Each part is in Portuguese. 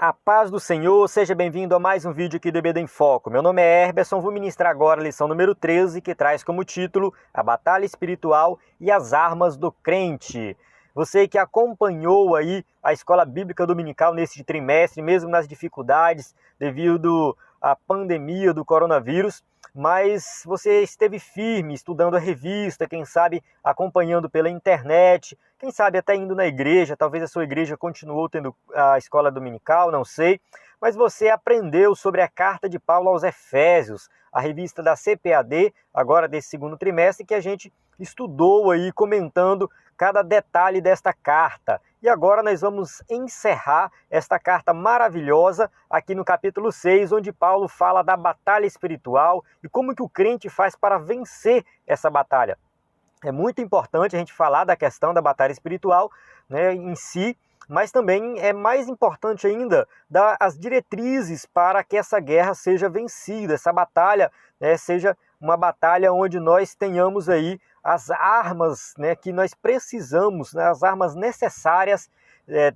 A paz do Senhor, seja bem-vindo a mais um vídeo aqui do EBD em Foco. Meu nome é Herberson, vou ministrar agora a lição número 13, que traz como título A Batalha Espiritual e as Armas do Crente. Você que acompanhou aí a Escola Bíblica Dominical nesse trimestre, mesmo nas dificuldades devido à pandemia do coronavírus, mas você esteve firme estudando a revista, quem sabe acompanhando pela internet, quem sabe até indo na igreja, talvez a sua igreja continuou tendo a escola dominical, não sei, mas você aprendeu sobre a carta de Paulo aos Efésios, a revista da CPAD, agora desse segundo trimestre, que a gente estudou aí comentando cada detalhe desta carta. E agora nós vamos encerrar esta carta maravilhosa aqui no capítulo 6, onde Paulo fala da batalha espiritual e como que o crente faz para vencer essa batalha. É muito importante a gente falar da questão da batalha espiritual, né, em si, mas também é mais importante ainda dar as diretrizes para que essa guerra seja vencida, essa batalha, né, seja uma batalha onde nós tenhamos aí as armas, né, que nós precisamos, né, as armas necessárias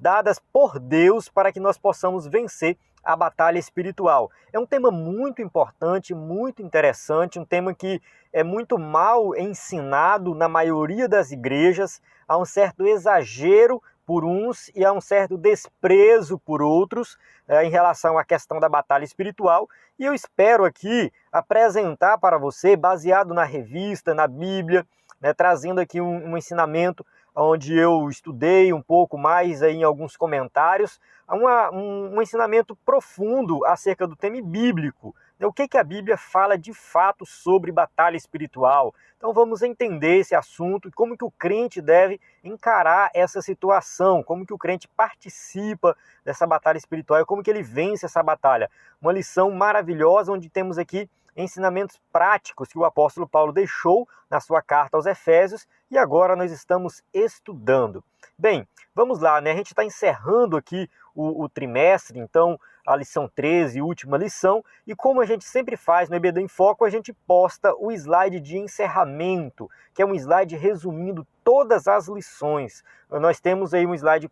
dadas por Deus para que nós possamos vencer a batalha espiritual. É um tema muito importante, muito interessante, um tema que é muito mal ensinado na maioria das igrejas, há um certo exagero por uns e há um certo desprezo por outros em relação à questão da batalha espiritual. E eu espero aqui apresentar para você, baseado na revista, na Bíblia, né, trazendo aqui um ensinamento onde eu estudei um pouco mais aí em alguns comentários, um ensinamento profundo acerca do tema bíblico. O que a Bíblia fala de fato sobre batalha espiritual? Então vamos entender esse assunto e como que o crente deve encarar essa situação, como que o crente participa dessa batalha espiritual e como que ele vence essa batalha. Uma lição maravilhosa onde temos aqui ensinamentos práticos que o apóstolo Paulo deixou na sua carta aos Efésios e agora nós estamos estudando. Bem, vamos lá, né? A gente está encerrando aqui o trimestre, então a lição 13, última lição, e como a gente sempre faz no EBD em Foco, a gente posta o slide de encerramento, que é um slide resumindo todas as lições. Nós temos aí um slide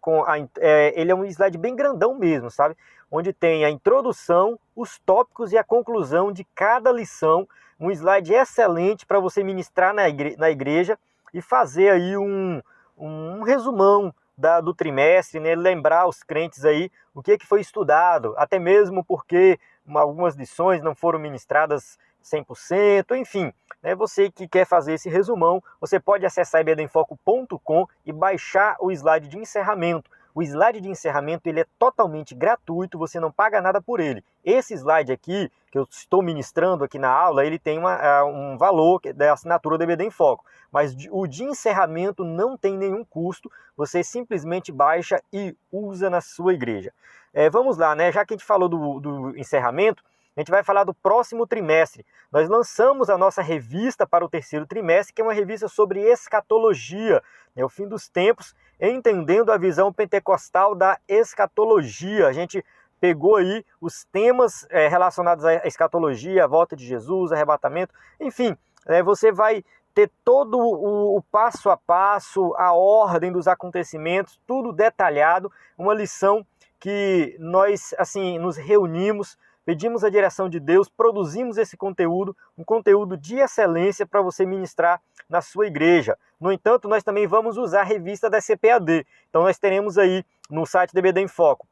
ele é um slide bem grandão mesmo, sabe? Onde tem a introdução, os tópicos e a conclusão de cada lição, um slide excelente para você ministrar na igreja e fazer aí um resumão do trimestre, né? Lembrar os crentes aí o que foi estudado, até mesmo porque algumas lições não foram ministradas 100%, enfim. Né? Você que quer fazer esse resumão, você pode acessar ebdenfoco.com e baixar o slide de encerramento. O slide de encerramento ele é totalmente gratuito, você não paga nada por ele. Esse slide aqui, que eu estou ministrando aqui na aula, ele tem um valor da assinatura do EBD em Foco. Mas o de encerramento não tem nenhum custo, você simplesmente baixa e usa na sua igreja. Vamos lá, né? Já que a gente falou do encerramento, a gente vai falar do próximo trimestre. Nós lançamos a nossa revista para o terceiro trimestre, que é uma revista sobre escatologia, né, o fim dos tempos, entendendo a visão pentecostal da escatologia. A gente pegou aí os temas relacionados à escatologia, a volta de Jesus, arrebatamento, enfim, você vai ter todo o passo a passo, a ordem dos acontecimentos, tudo detalhado, uma lição que nós assim nos reunimos, pedimos a direção de Deus, produzimos esse conteúdo, um conteúdo de excelência para você ministrar na sua igreja. No entanto, nós também vamos usar a revista da CPAD. Então nós teremos aí no site do EBD em Foco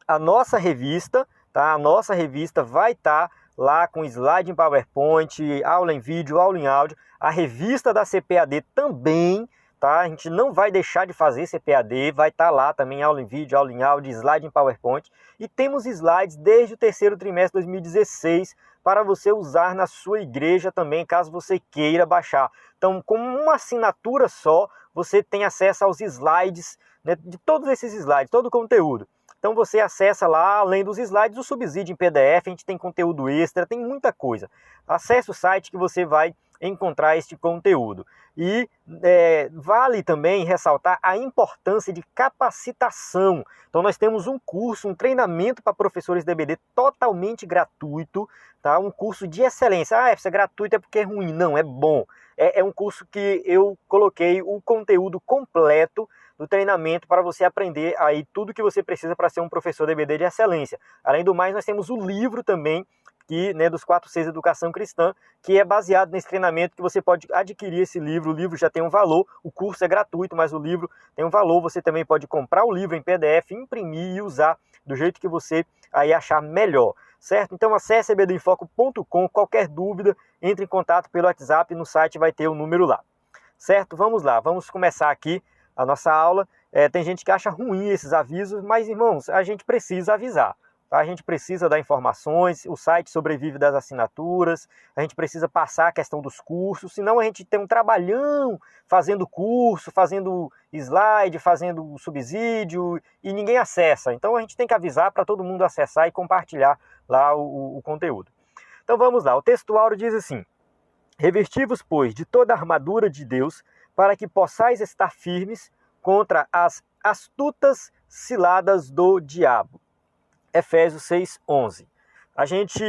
a nossa revista, tá? A nossa revista vai estar lá com slide em PowerPoint, aula em vídeo, aula em áudio. A revista da CPAD também, tá? A gente não vai deixar de fazer CPAD, vai estar lá também aula em vídeo, aula em áudio, slide em PowerPoint. E temos slides desde o terceiro trimestre de 2016 para você usar na sua igreja também, caso você queira baixar. Então, com uma assinatura só, você tem acesso aos slides, né, de todos esses slides, todo o conteúdo. Então você acessa lá, além dos slides, o subsídio em PDF, a gente tem conteúdo extra, tem muita coisa. Acesse o site que você vai encontrar este conteúdo. E vale também ressaltar a importância de capacitação. Então nós temos um curso, um treinamento para professores de EBD totalmente gratuito, tá? Um curso de excelência. Se é gratuito é porque é ruim. Não, é bom. É um curso que eu coloquei o conteúdo completo, do treinamento para você aprender aí tudo que você precisa para ser um professor de EBD de excelência. Além do mais, nós temos o livro também, dos 4 Cs Educação Cristã, que é baseado nesse treinamento, que você pode adquirir esse livro. O livro já tem um valor, o curso é gratuito, mas o livro tem um valor. Você também pode comprar o livro em PDF, imprimir e usar do jeito que você aí achar melhor, certo? Então acesse ebdinfoco.com, qualquer dúvida, entre em contato pelo WhatsApp, no site vai ter o número lá, certo? Vamos lá, vamos começar aqui a nossa aula. Tem gente que acha ruim esses avisos, mas irmãos, a gente precisa avisar. A gente precisa dar informações, o site sobrevive das assinaturas, a gente precisa passar a questão dos cursos, senão a gente tem um trabalhão fazendo curso, fazendo slide, fazendo subsídio e ninguém acessa. Então a gente tem que avisar para todo mundo acessar e compartilhar lá o conteúdo. Então vamos lá, o textuário diz assim: revesti-vos, pois, de toda a armadura de Deus, para que possais estar firmes contra as astutas ciladas do diabo. Efésios 6:11. A gente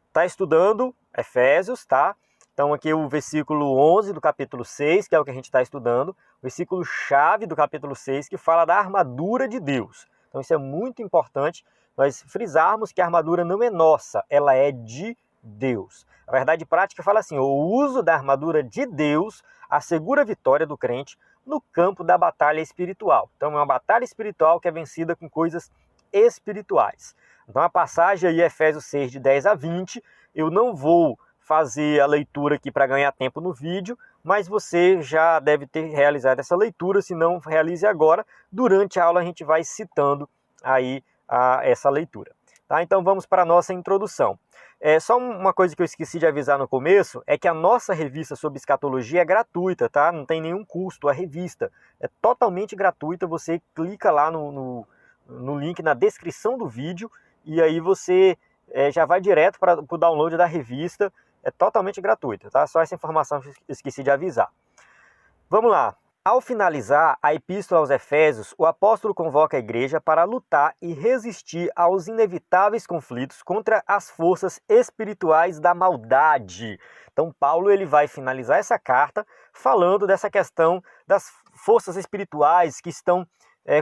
está estudando Efésios, tá? Então aqui o versículo 11 do capítulo 6, que é o que a gente está estudando, o versículo chave do capítulo 6, que fala da armadura de Deus. Então isso é muito importante, nós frisarmos que a armadura não é nossa, ela é de Deus. A verdade prática fala assim: o uso da armadura de Deus assegura a vitória do crente no campo da batalha espiritual. Então é uma batalha espiritual que é vencida com coisas espirituais. Então a passagem aí, Efésios 6, de 10 a 20, eu não vou fazer a leitura aqui para ganhar tempo no vídeo, mas você já deve ter realizado essa leitura. Se não, realize agora. Durante a aula a gente vai citando aí essa leitura. Tá? Então vamos para a nossa introdução. Só uma coisa que eu esqueci de avisar no começo, é que a nossa revista sobre escatologia é gratuita, tá? Não tem nenhum custo a revista. É totalmente gratuita, você clica lá no link na descrição do vídeo e aí você já vai direto para o download da revista. É totalmente gratuito, tá? Só essa informação que eu esqueci de avisar. Vamos lá. Ao finalizar a epístola aos Efésios, o apóstolo convoca a igreja para lutar e resistir aos inevitáveis conflitos contra as forças espirituais da maldade. Então Paulo ele vai finalizar essa carta falando dessa questão das forças espirituais que estão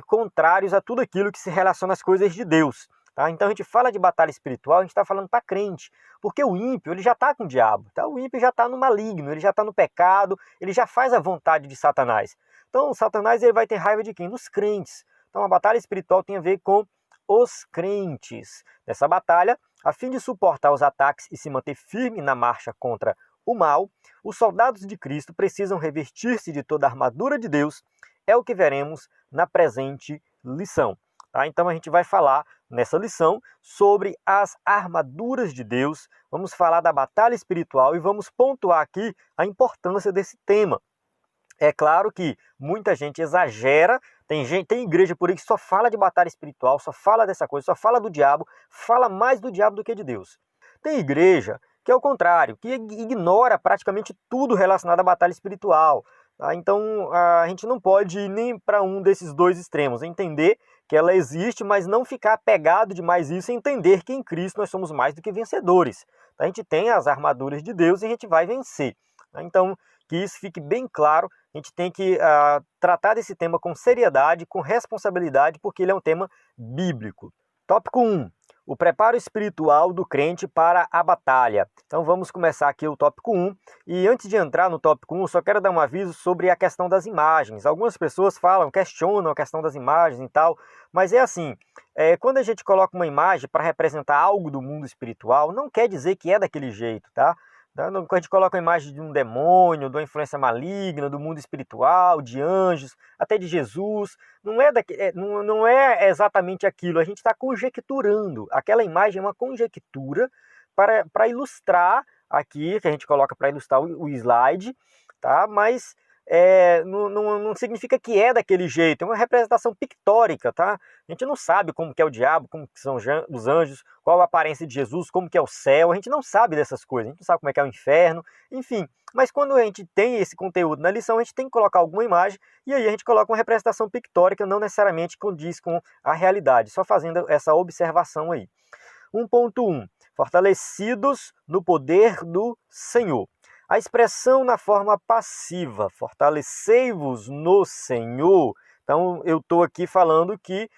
contrários a tudo aquilo que se relaciona às coisas de Deus. Tá? Então a gente fala de batalha espiritual, a gente está falando para crente, porque o ímpio ele já está com o diabo, tá? O ímpio já está no maligno, ele já está no pecado, ele já faz a vontade de Satanás. Então o Satanás ele vai ter raiva de quem? Dos crentes. Então a batalha espiritual tem a ver com os crentes. Nessa batalha, a fim de suportar os ataques e se manter firme na marcha contra o mal, os soldados de Cristo precisam revestir-se de toda a armadura de Deus. É o que veremos na presente lição. Tá? Então a gente vai falar nessa lição sobre as armaduras de Deus, vamos falar da batalha espiritual e vamos pontuar aqui a importância desse tema. É claro que muita gente exagera, tem igreja por aí que só fala de batalha espiritual, só fala dessa coisa, só fala do diabo, fala mais do diabo do que de Deus. Tem igreja que é o contrário, que ignora praticamente tudo relacionado à batalha espiritual. Tá? Então a gente não pode ir nem para um desses dois extremos, entender que ela existe, mas não ficar apegado demais a isso e entender que em Cristo nós somos mais do que vencedores. A gente tem as armaduras de Deus e a gente vai vencer. Então, que isso fique bem claro, a gente tem que tratar desse tema com seriedade, com responsabilidade, porque ele é um tema bíblico. Tópico 1. O preparo espiritual do crente para a batalha. Então vamos começar aqui o tópico 1. E antes de entrar no tópico 1, só quero dar um aviso sobre a questão das imagens. Algumas pessoas questionam a questão das imagens e tal, mas é assim, quando a gente coloca uma imagem para representar algo do mundo espiritual, não quer dizer que é daquele jeito, tá? Quando a gente coloca a imagem de um demônio, de uma influência maligna, do mundo espiritual, de anjos, até de Jesus, não é exatamente aquilo, a gente está conjecturando. Aquela imagem é uma conjectura para ilustrar aqui, que a gente coloca para ilustrar o slide, tá? Mas não significa que é daquele jeito, é uma representação pictórica, tá? A gente não sabe como que é o diabo, como que são os anjos, qual a aparência de Jesus, como que é o céu, a gente não sabe dessas coisas, a gente não sabe como é que é o inferno, enfim. Mas quando a gente tem esse conteúdo na lição, a gente tem que colocar alguma imagem, e aí a gente coloca uma representação pictórica, não necessariamente condiz com a realidade, só fazendo essa observação aí. 1.1. Fortalecidos no poder do Senhor. A expressão na forma passiva, fortalecei-vos no Senhor, Então, eu estou aqui falando que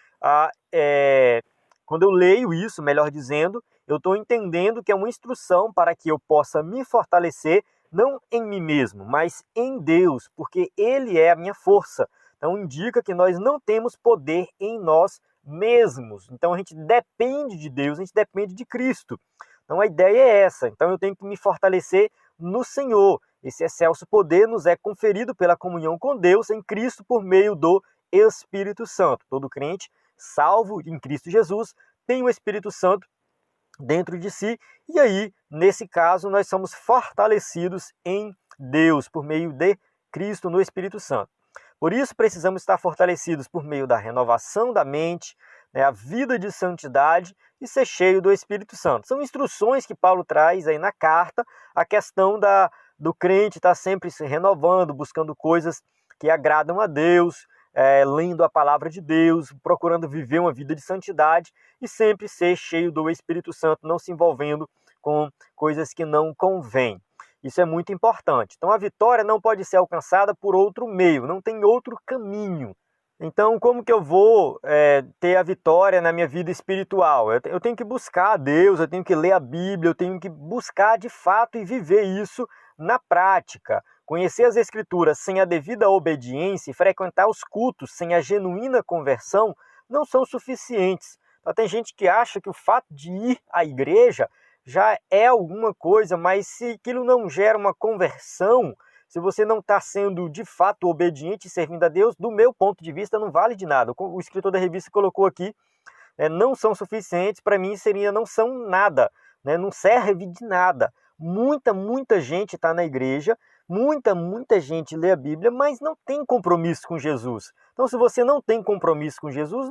quando eu leio isso, melhor dizendo, eu estou entendendo que é uma instrução para que eu possa me fortalecer, não em mim mesmo, mas em Deus, porque Ele é a minha força. Então, indica que nós não temos poder em nós mesmos. Então, a gente depende de Deus, a gente depende de Cristo. Então, a ideia é essa. Então, eu tenho que me fortalecer no Senhor. Esse excelso poder nos é conferido pela comunhão com Deus em Cristo por meio do Espírito Santo. Todo crente, salvo em Cristo Jesus, tem o Espírito Santo dentro de si, e aí, nesse caso, nós somos fortalecidos em Deus, por meio de Cristo no Espírito Santo. Por isso, precisamos estar fortalecidos por meio da renovação da mente, a vida de santidade e ser cheio do Espírito Santo. São instruções que Paulo traz aí na carta, a questão do crente estar sempre se renovando, buscando coisas que agradam a Deus, lendo a palavra de Deus, procurando viver uma vida de santidade e sempre ser cheio do Espírito Santo, não se envolvendo com coisas que não convêm. Isso é muito importante. Então a vitória não pode ser alcançada por outro meio, não tem outro caminho. Então como que eu vou ter a vitória na minha vida espiritual? Eu tenho que buscar a Deus, eu tenho que ler a Bíblia, eu tenho que buscar de fato e viver isso na prática. Conhecer as Escrituras sem a devida obediência e frequentar os cultos sem a genuína conversão não são suficientes. Então, tem gente que acha que o fato de ir à igreja já é alguma coisa, mas se aquilo não gera uma conversão, se você não está sendo de fato obediente e servindo a Deus, do meu ponto de vista, não vale de nada. O escritor da revista colocou aqui, não são suficientes, para mim seria não são nada, não serve de nada. Muita gente está na igreja, muita gente lê a Bíblia, mas não tem compromisso com Jesus. Então, se você não tem compromisso com Jesus,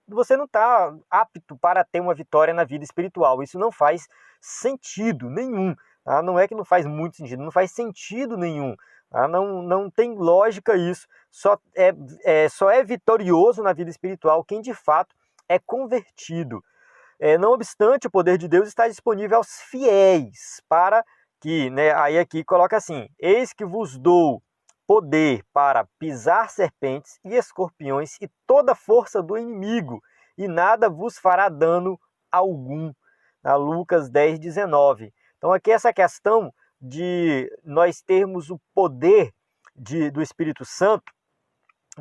você não está apto para ter uma vitória na vida espiritual. Isso não faz sentido nenhum. Tá? Não é que não faz muito sentido, não faz sentido nenhum. Tá? Não tem lógica isso. Só é vitorioso na vida espiritual quem de fato é convertido. Não obstante, o poder de Deus está disponível aos fiéis para que, aí aqui coloca assim: eis que vos dou poder para pisar serpentes e escorpiões e toda a força do inimigo, e nada vos fará dano algum. Na Lucas 10:19. Então aqui essa questão de nós termos o poder do Espírito Santo,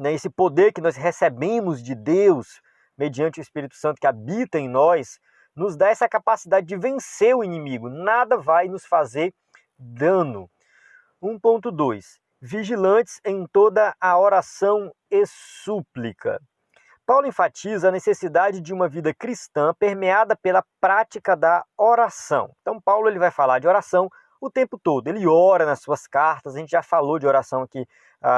esse poder que nós recebemos de Deus, mediante o Espírito Santo que habita em nós, nos dá essa capacidade de vencer o inimigo. Nada vai nos fazer dano. 1.2. Vigilantes em toda a oração e súplica. Paulo enfatiza a necessidade de uma vida cristã permeada pela prática da oração. Então Paulo ele vai falar de oração o tempo todo. Ele ora nas suas cartas, a gente já falou de oração aqui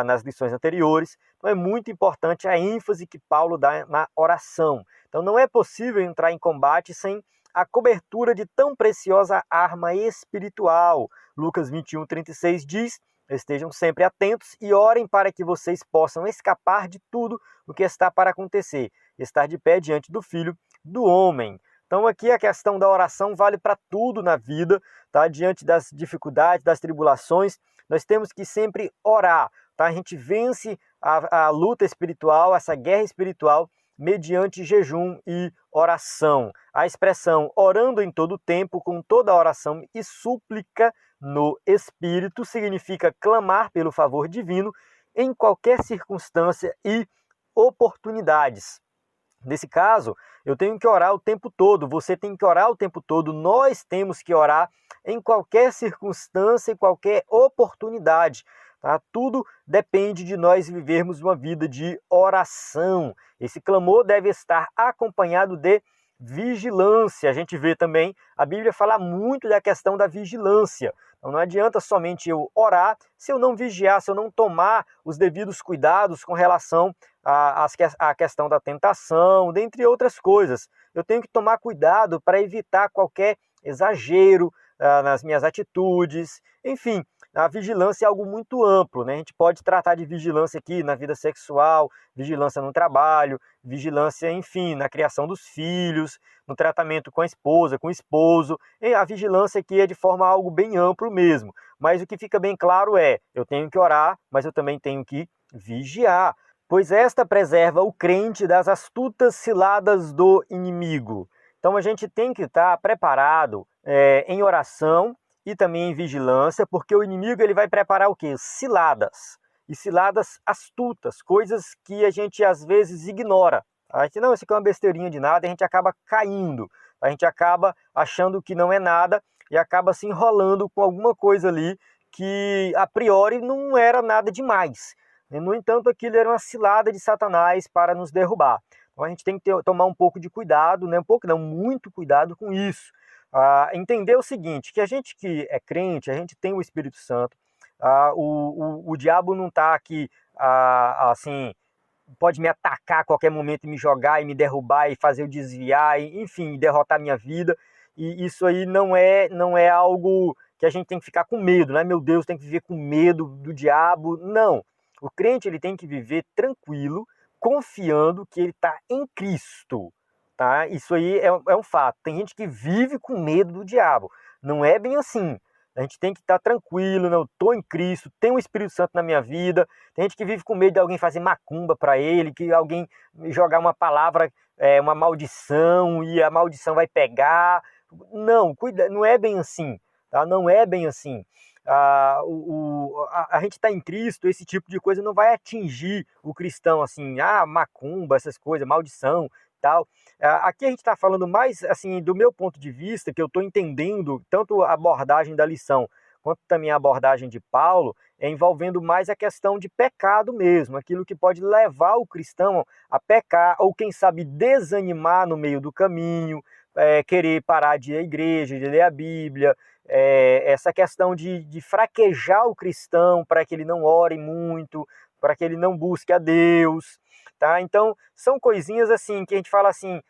nas lições anteriores. Então é muito importante a ênfase que Paulo dá na oração. Então não é possível entrar em combate sem a cobertura de tão preciosa arma espiritual. Lucas 21:36 diz: estejam sempre atentos e orem para que vocês possam escapar de tudo o que está para acontecer, estar de pé diante do Filho do Homem. Então aqui a questão da oração vale para tudo na vida, tá? Diante das dificuldades, das tribulações, nós temos que sempre orar, tá? A gente vence a luta espiritual, essa guerra espiritual, mediante jejum e oração. A expressão orando em todo tempo, com toda oração e súplica no Espírito, significa clamar pelo favor divino em qualquer circunstância e oportunidades. Nesse caso, eu tenho que orar o tempo todo, você tem que orar o tempo todo, nós temos que orar em qualquer circunstância e qualquer oportunidade. Tá? Tudo depende de nós vivermos uma vida de oração. Esse clamor deve estar acompanhado de vigilância. A gente vê também, a Bíblia fala muito da questão da vigilância. Então não adianta somente eu orar se eu não vigiar, se eu não tomar os devidos cuidados com relação à questão da tentação, dentre outras coisas. Eu tenho que tomar cuidado para evitar qualquer exagero nas minhas atitudes, enfim. A vigilância é algo muito amplo, né? A gente pode tratar de vigilância aqui na vida sexual, vigilância no trabalho, vigilância, enfim, na criação dos filhos, no tratamento com a esposa, com o esposo. E a vigilância aqui é de forma algo bem amplo mesmo. Mas o que fica bem claro é, eu tenho que orar, mas eu também tenho que vigiar. pois esta preserva o crente das astutas ciladas do inimigo. Então a gente tem que estar preparado em oração e também em vigilância, porque o inimigo ele vai preparar o quê? Ciladas. E ciladas astutas, coisas que a gente às vezes ignora. A gente, não, isso aqui é uma besteirinha de nada, a gente acaba caindo, a gente acaba achando que não é nada e acaba se enrolando com alguma coisa ali que a priori não era nada demais. No entanto, aquilo era uma cilada de Satanás para nos derrubar. Então a gente tem que tomar um pouco de cuidado, né? Um pouco não, muito cuidado com isso. Entender o seguinte, que a gente que é crente, a gente tem o Espírito Santo, o diabo não está aqui assim, pode me atacar a qualquer momento e me jogar e me derrubar e fazer eu desviar, enfim, derrotar a minha vida. E isso aí não é algo que a gente tem que ficar com medo, né? Meu Deus, tem que viver com medo do diabo. Não. O crente ele tem que viver tranquilo, confiando que ele está em Cristo. Tá? Isso aí é um fato. Tem gente que vive com medo do diabo. Não é bem assim. A gente tem que estar tranquilo, né? Eu estou em Cristo, tenho o Espírito Santo na minha vida. Tem gente que vive com medo de alguém fazer macumba para ele, que alguém jogar uma palavra, uma maldição, e a maldição vai pegar. Não, cuida, não é bem assim. Tá? Não é bem assim. A gente está em Cristo, esse tipo de coisa não vai atingir o cristão assim, macumba, essas coisas, maldição, tal. Aqui a gente está falando mais assim do meu ponto de vista, que eu estou entendendo tanto a abordagem da lição quanto também a abordagem de Paulo, envolvendo mais a questão de pecado mesmo, aquilo que pode levar o cristão a pecar, ou quem sabe desanimar no meio do caminho, querer parar de ir à igreja, de ler a Bíblia, essa questão de fraquejar o cristão para que ele não ore muito, para que ele não busque a Deus, tá? Então, são coisinhas assim que a gente fala assim,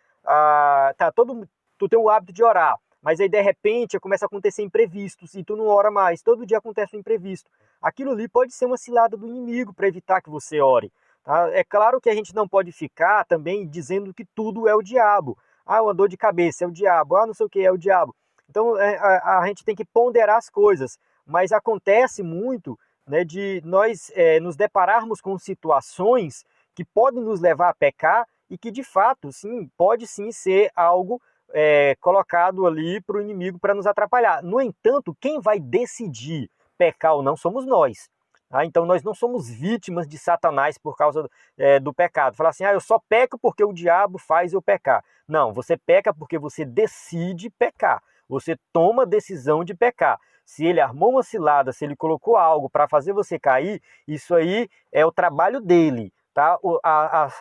tu tem o hábito de orar, mas aí de repente começa a acontecer imprevistos e tu não ora mais, todo dia acontece um imprevisto. Aquilo ali pode ser uma cilada do inimigo para evitar que você ore. Tá? É claro que a gente não pode ficar também dizendo que tudo é o diabo. Uma dor de cabeça é o diabo, não sei o que é o diabo. Então a gente tem que ponderar as coisas, mas acontece muito, né, de nós nos depararmos com situações que podem nos levar a pecar e que de fato, sim, pode sim ser algo colocado ali para o inimigo para nos atrapalhar. No entanto, quem vai decidir pecar ou não somos nós. Então nós não somos vítimas de Satanás por causa do pecado. Falar assim, eu só peco porque o diabo faz eu pecar. Não, você peca porque você decide pecar. Você toma a decisão de pecar. Se ele armou uma cilada, se ele colocou algo para fazer você cair, isso aí é o trabalho dele. Tá?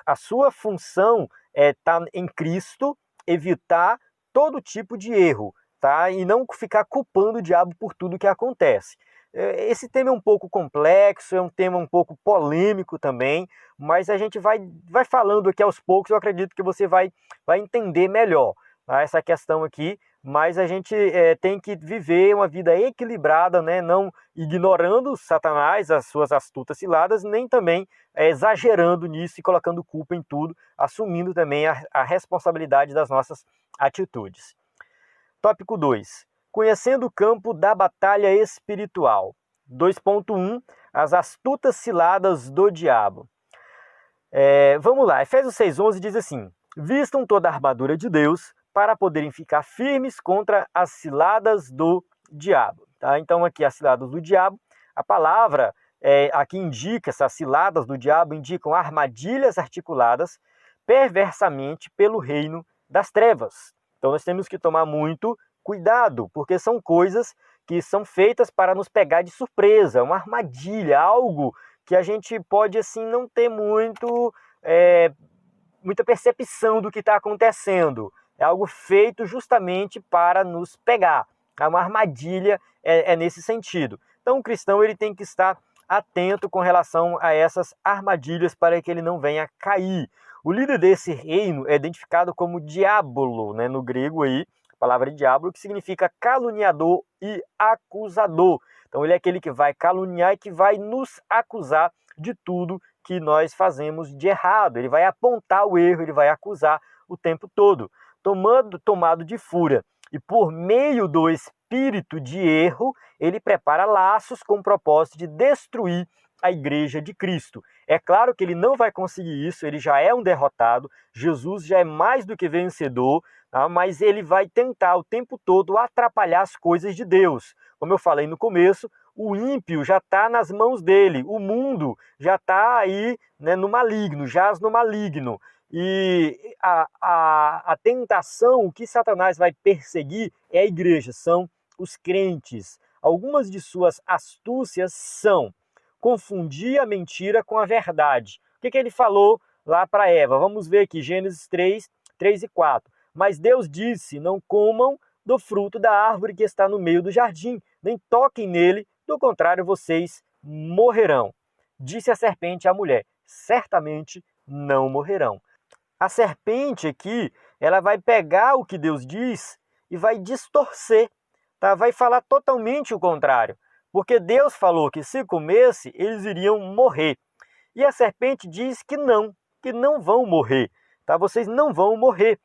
A sua função é estar em Cristo, evitar todo tipo de erro, tá? E não ficar culpando o diabo por tudo que acontece. Esse tema é um pouco complexo, é um tema um pouco polêmico também, mas a gente vai falando aqui aos poucos, eu acredito que você vai entender melhor, tá? Essa questão aqui, mas a gente tem que viver uma vida equilibrada, né? Não ignorando Satanás, as suas astutas ciladas, nem também exagerando nisso e colocando culpa em tudo, assumindo também a responsabilidade das nossas atitudes. Tópico 2. Conhecendo o campo da batalha espiritual. 2.1. As astutas ciladas do diabo. Vamos lá, Efésios 6,11 diz assim: vistam toda a armadura de Deus para poderem ficar firmes contra as ciladas do diabo. Tá? Então aqui as ciladas do diabo, a palavra aqui indica, essas ciladas do diabo indicam armadilhas articuladas perversamente pelo reino das trevas. Então nós temos que tomar muito cuidado, porque são coisas que são feitas para nos pegar de surpresa, uma armadilha, algo que a gente pode assim não ter muita percepção do que está acontecendo. É algo feito justamente para nos pegar. Uma armadilha nesse sentido. Então o cristão ele tem que estar atento com relação a essas armadilhas para que ele não venha cair. O líder desse reino é identificado como diabolo, né, no grego aí, a palavra diabolo, que significa caluniador e acusador. Então ele é aquele que vai caluniar e que vai nos acusar de tudo que nós fazemos de errado. Ele vai apontar o erro, ele vai acusar o tempo todo. Tomado de fúria e por meio do espírito de erro, ele prepara laços com o propósito de destruir a igreja de Cristo. É claro que ele não vai conseguir isso, ele já é um derrotado, Jesus já é mais do que vencedor, tá? Mas ele vai tentar o tempo todo atrapalhar as coisas de Deus. Como eu falei no começo, o ímpio já está nas mãos dele, o mundo já está aí, né, no maligno, jaz no maligno. E a tentação, o que Satanás vai perseguir é a igreja, são os crentes. Algumas de suas astúcias são confundir a mentira com a verdade. O que ele falou lá para Eva? Vamos ver aqui, Gênesis 3, 3 e 4. Mas Deus disse, não comam do fruto da árvore que está no meio do jardim, nem toquem nele, do contrário vocês morrerão. Disse a serpente à mulher, certamente não morrerão. A serpente aqui, ela vai pegar o que Deus diz e vai distorcer, tá? Vai falar totalmente o contrário. Porque Deus falou que se comesse, eles iriam morrer. E a serpente diz que não vão morrer, tá? Vocês não vão morrer.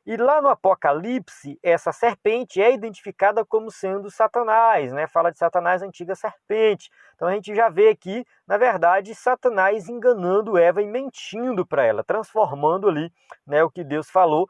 E lá no Apocalipse, essa serpente é identificada como sendo Satanás, né? Fala de Satanás, a antiga serpente. Então a gente já vê aqui, na verdade, Satanás enganando Eva e mentindo para ela, transformando ali, né, o que Deus falou,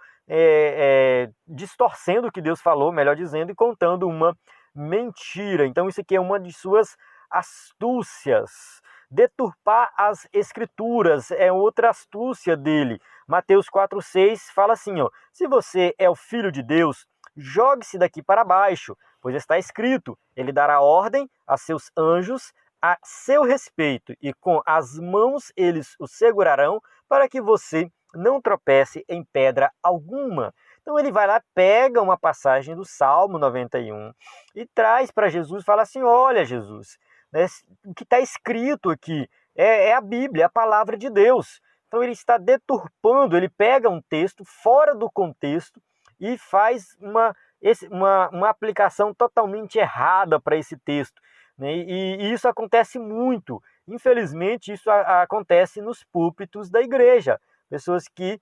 distorcendo o que Deus falou, melhor dizendo, e contando uma mentira. Então isso aqui é uma de suas astúcias. Deturpar as escrituras é outra astúcia dele. Mateus 4,6 fala assim, ó, se você é o filho de Deus, jogue-se daqui para baixo, pois está escrito, ele dará ordem a seus anjos a seu respeito, e com as mãos eles o segurarão para que você não tropece em pedra alguma. Então ele vai lá, pega uma passagem do Salmo 91 e traz para Jesus e fala assim, olha Jesus, né, o que está escrito aqui é a Bíblia, é a palavra de Deus. Então ele está deturpando, ele pega um texto fora do contexto e faz uma aplicação totalmente errada para esse texto, né? E isso acontece muito. Infelizmente, isso acontece nos púlpitos da igreja. Pessoas que,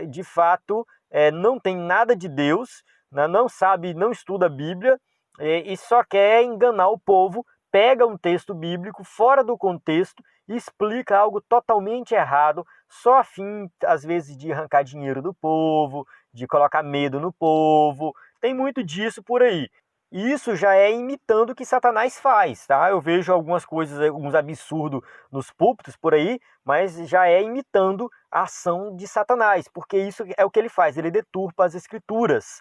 de fato, não têm nada de Deus, né? Não sabe, não estuda a Bíblia e só quer enganar o povo, pega um texto bíblico fora do contexto e explica algo totalmente errado, só a fim, às vezes, de arrancar dinheiro do povo, de colocar medo no povo. Tem muito disso por aí. E isso já é imitando o que Satanás faz, tá? Eu vejo algumas coisas, alguns absurdos nos púlpitos por aí, mas já é imitando a ação de Satanás, porque isso é o que ele faz, ele deturpa as escrituras.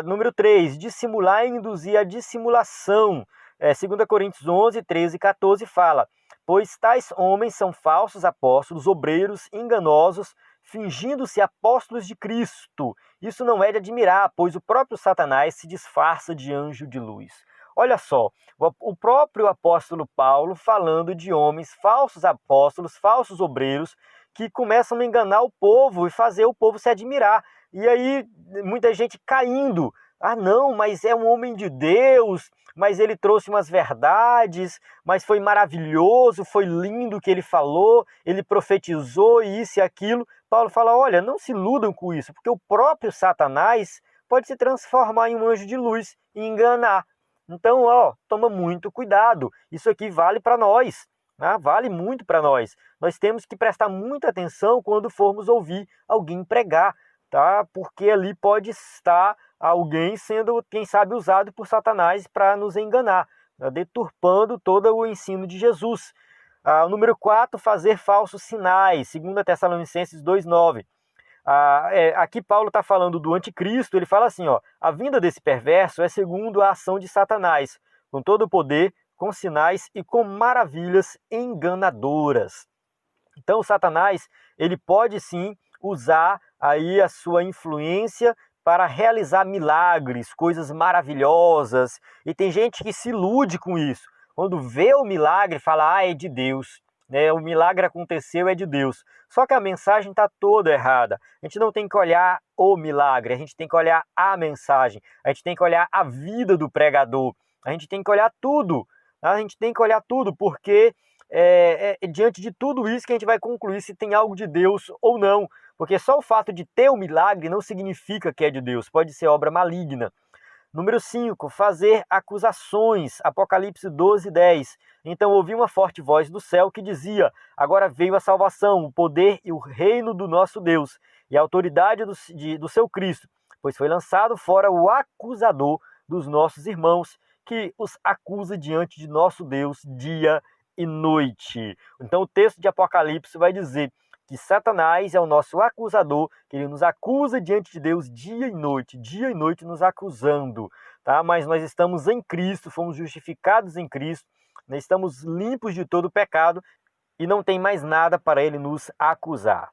Número 3, dissimular e induzir a dissimulação. 2 Coríntios 11, 13 e 14 fala, pois tais homens são falsos apóstolos, obreiros enganosos, fingindo-se apóstolos de Cristo. Isso não é de admirar, pois o próprio Satanás se disfarça de anjo de luz. Olha só, o próprio apóstolo Paulo falando de homens, falsos apóstolos, falsos obreiros, que começam a enganar o povo e fazer o povo se admirar. E aí muita gente caindo. Não, mas é um homem de Deus, mas ele trouxe umas verdades, mas foi maravilhoso, foi lindo o que ele falou, ele profetizou isso e aquilo. Paulo fala, olha, não se iludam com isso, porque o próprio Satanás pode se transformar em um anjo de luz e enganar. Então, toma muito cuidado, isso aqui vale para nós, né? Vale muito para nós. Nós temos que prestar muita atenção quando formos ouvir alguém pregar, tá? Porque ali pode estar alguém sendo, quem sabe, usado por Satanás para nos enganar, né? Deturpando todo o ensino de Jesus. O número 4, fazer falsos sinais, 2 Tessalonicenses 2,9. Aqui Paulo está falando do anticristo, ele fala assim, a vinda desse perverso é segundo a ação de Satanás, com todo o poder, com sinais e com maravilhas enganadoras. Então Satanás, ele pode sim usar aí a sua influência para realizar milagres, coisas maravilhosas, e tem gente que se ilude com isso. Quando vê o milagre, fala, é de Deus, né? O milagre aconteceu, é de Deus. Só que a mensagem está toda errada. A gente não tem que olhar o milagre, a gente tem que olhar a mensagem, a gente tem que olhar a vida do pregador, a gente tem que olhar tudo, a gente tem que olhar tudo, porque diante de tudo isso que a gente vai concluir se tem algo de Deus ou não. Porque só o fato de ter o milagre não significa que é de Deus, pode ser obra maligna. Número 5, fazer acusações, Apocalipse 12:10. Então ouvi uma forte voz do céu que dizia: agora veio a salvação, o poder e o reino do nosso Deus, e a autoridade do seu Cristo, pois foi lançado fora o acusador dos nossos irmãos, que os acusa diante de nosso Deus dia e noite. Então o texto de Apocalipse vai dizer que Satanás é o nosso acusador, que ele nos acusa diante de Deus dia e noite nos acusando, tá? Mas nós estamos em Cristo, fomos justificados em Cristo, nós estamos limpos de todo pecado e não tem mais nada para ele nos acusar.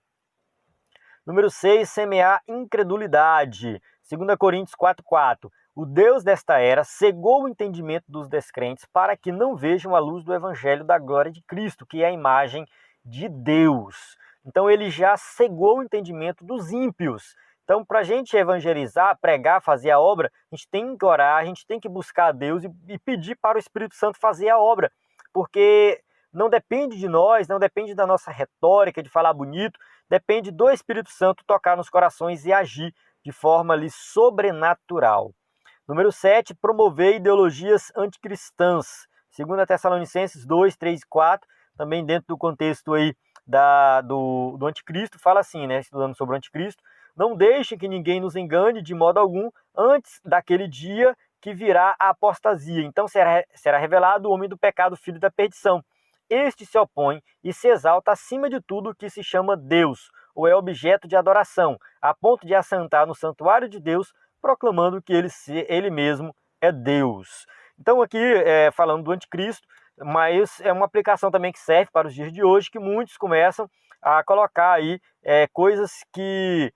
Número 6, semear incredulidade. 2 Coríntios 4:4. O Deus desta era cegou o entendimento dos descrentes para que não vejam a luz do evangelho da glória de Cristo, que é a imagem de Deus. Então ele já cegou o entendimento dos ímpios. Então, para a gente evangelizar, pregar, fazer a obra, a gente tem que orar, a gente tem que buscar a Deus e pedir para o Espírito Santo fazer a obra. Porque não depende de nós, não depende da nossa retórica, de falar bonito, depende do Espírito Santo tocar nos corações e agir de forma ali sobrenatural. Número 7, promover ideologias anticristãs. 2 Tessalonicenses 2, 3 e 4, também dentro do contexto aí do anticristo, fala assim, né, estudando sobre o anticristo: não deixe que ninguém nos engane de modo algum antes daquele dia que virá a apostasia. Então será revelado o homem do pecado, filho da perdição. Este se opõe e se exalta acima de tudo que se chama Deus, ou é objeto de adoração, a ponto de assentar no santuário de Deus, proclamando que ele mesmo é Deus. Então aqui, falando do anticristo, mas é uma aplicação também que serve para os dias de hoje, que muitos começam a colocar aí coisas que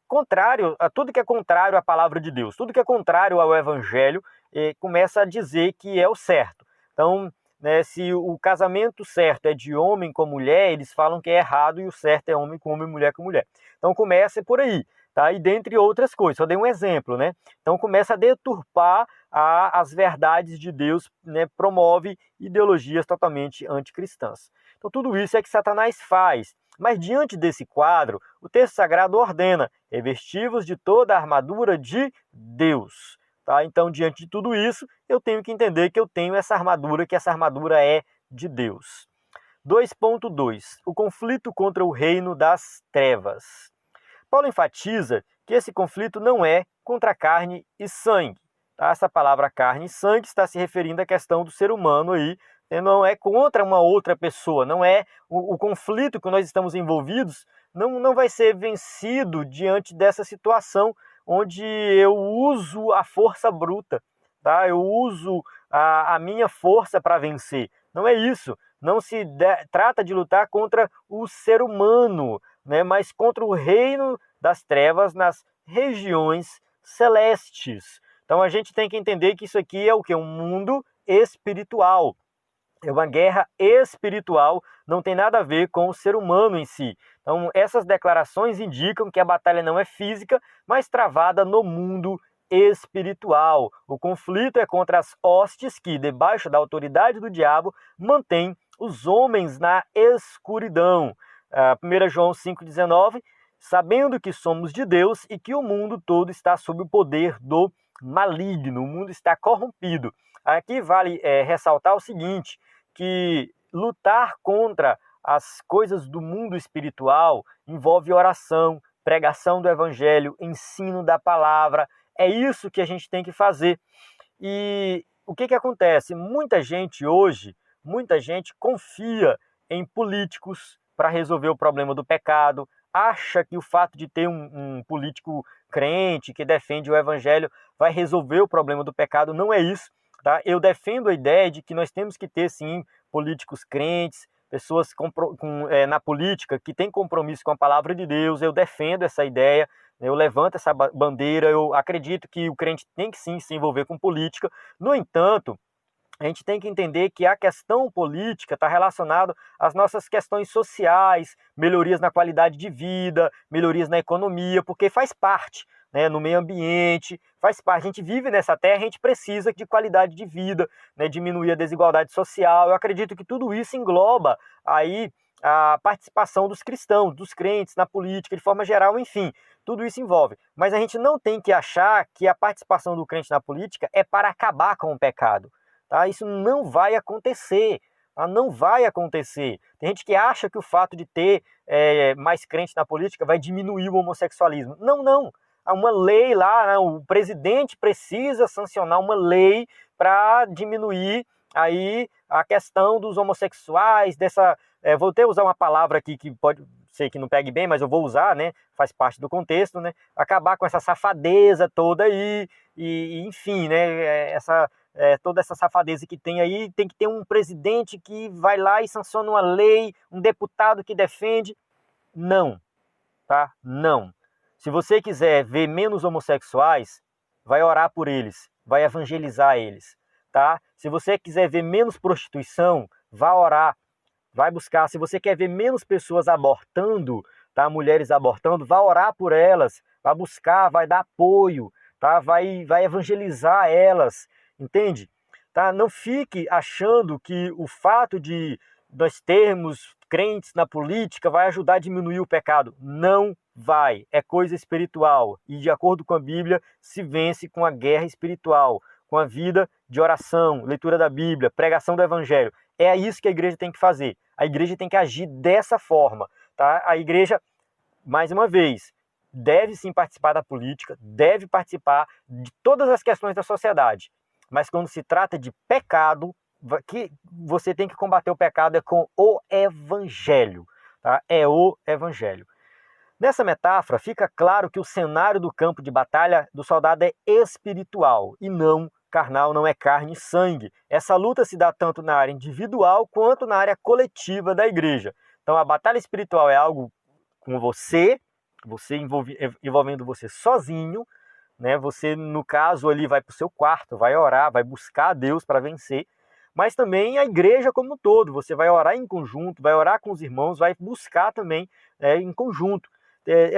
contrário a tudo que é contrário à palavra de Deus, tudo que é contrário ao evangelho, começa a dizer que é o certo. Então, né, se o casamento certo é de homem com mulher, eles falam que é errado e o certo é homem com homem, mulher com mulher. Então começa por aí, tá? E dentre outras coisas, só dei um exemplo, né? Então começa a deturpar as verdades de Deus, né? Promove ideologias totalmente anticristãs. Então tudo isso é que Satanás faz. Mas diante desse quadro, o texto sagrado ordena: revesti-vos de toda a armadura de Deus. Tá? Então, diante de tudo isso, eu tenho que entender que eu tenho essa armadura, que essa armadura é de Deus. 2.2. O conflito contra o reino das trevas. Paulo enfatiza que esse conflito não é contra carne e sangue. Tá? Essa palavra carne e sangue está se referindo à questão do ser humano aí, não é contra uma outra pessoa, não é o conflito que nós estamos envolvidos, não vai ser vencido diante dessa situação onde eu uso a força bruta, tá? Eu uso a minha força para vencer. Não é isso. Não se trata de lutar contra o ser humano, né? Mas contra o reino das trevas nas regiões celestes. Então a gente tem que entender que isso aqui é o que? Um mundo espiritual. É uma guerra espiritual, não tem nada a ver com o ser humano em si. Então, essas declarações indicam que a batalha não é física, mas travada no mundo espiritual. O conflito é contra as hostes que, debaixo da autoridade do diabo, mantêm os homens na escuridão. 1 João 5,19, sabendo que somos de Deus e que o mundo todo está sob o poder do maligno, o mundo está corrompido. Aqui vale ressaltar o seguinte, que lutar contra as coisas do mundo espiritual envolve oração, pregação do evangelho, ensino da palavra. É isso que a gente tem que fazer. E o que acontece? Muita gente hoje, confia em políticos para resolver o problema do pecado, acha que o fato de ter um político crente que defende o evangelho vai resolver o problema do pecado. Não é isso. Tá? Eu defendo a ideia de que nós temos que ter, sim, políticos crentes, pessoas na política que têm compromisso com a palavra de Deus. Eu defendo essa ideia, eu levanto essa bandeira, eu acredito que o crente tem que, sim, se envolver com política. No entanto, a gente tem que entender que a questão política está relacionada às nossas questões sociais, melhorias na qualidade de vida, melhorias na economia, porque faz parte, né, no meio ambiente, faz parte. A gente vive nessa terra, a gente precisa de qualidade de vida, né, diminuir a desigualdade social. Eu acredito que tudo isso engloba aí a participação dos cristãos, dos crentes na política de forma geral, enfim, tudo isso envolve. Mas a gente não tem que achar que a participação do crente na política é para acabar com o pecado. Tá? Isso não vai acontecer. Tá? Não vai acontecer. Tem gente que acha que o fato de ter mais crente na política vai diminuir o homossexualismo. Não, não. Há uma lei lá, né? O presidente precisa sancionar uma lei para diminuir aí a questão dos homossexuais, dessa... vou até usar uma palavra aqui que pode ser que não pegue bem, mas eu vou usar, né? Faz parte do contexto, né? Acabar com essa safadeza toda aí, e enfim, né? Toda essa safadeza que tem aí, tem que ter um presidente que vai lá e sanciona uma lei, um deputado que defende. Não, tá? Não. Se você quiser ver menos homossexuais, vai orar por eles, vai evangelizar eles, tá? Se você quiser ver menos prostituição, vá orar, vai buscar. Se você quer ver menos pessoas abortando, tá? Mulheres abortando, vá orar por elas, vai buscar, vai dar apoio, tá? Vai evangelizar elas, entende? Tá? Não fique achando que o fato de nós termos crentes na política vai ajudar a diminuir o pecado. Não vai. É coisa espiritual. E de acordo com a Bíblia, se vence com a guerra espiritual, com a vida de oração, leitura da Bíblia, pregação do Evangelho. É isso que a igreja tem que fazer. A igreja tem que agir dessa forma. Tá? A igreja, mais uma vez, deve sim participar da política, deve participar de todas as questões da sociedade. Mas quando se trata de pecado, que você tem que combater o pecado é com o Evangelho. Tá? É o Evangelho. Nessa metáfora, fica claro que o cenário do campo de batalha do soldado é espiritual e não carnal, não é carne e sangue. Essa luta se dá tanto na área individual quanto na área coletiva da igreja. Então a batalha espiritual é algo com você envolvendo você sozinho, né? Você, no caso, ali vai para o seu quarto, vai orar, vai buscar a Deus para vencer. Mas também a igreja como um todo, você vai orar em conjunto, vai orar com os irmãos, vai buscar também em conjunto.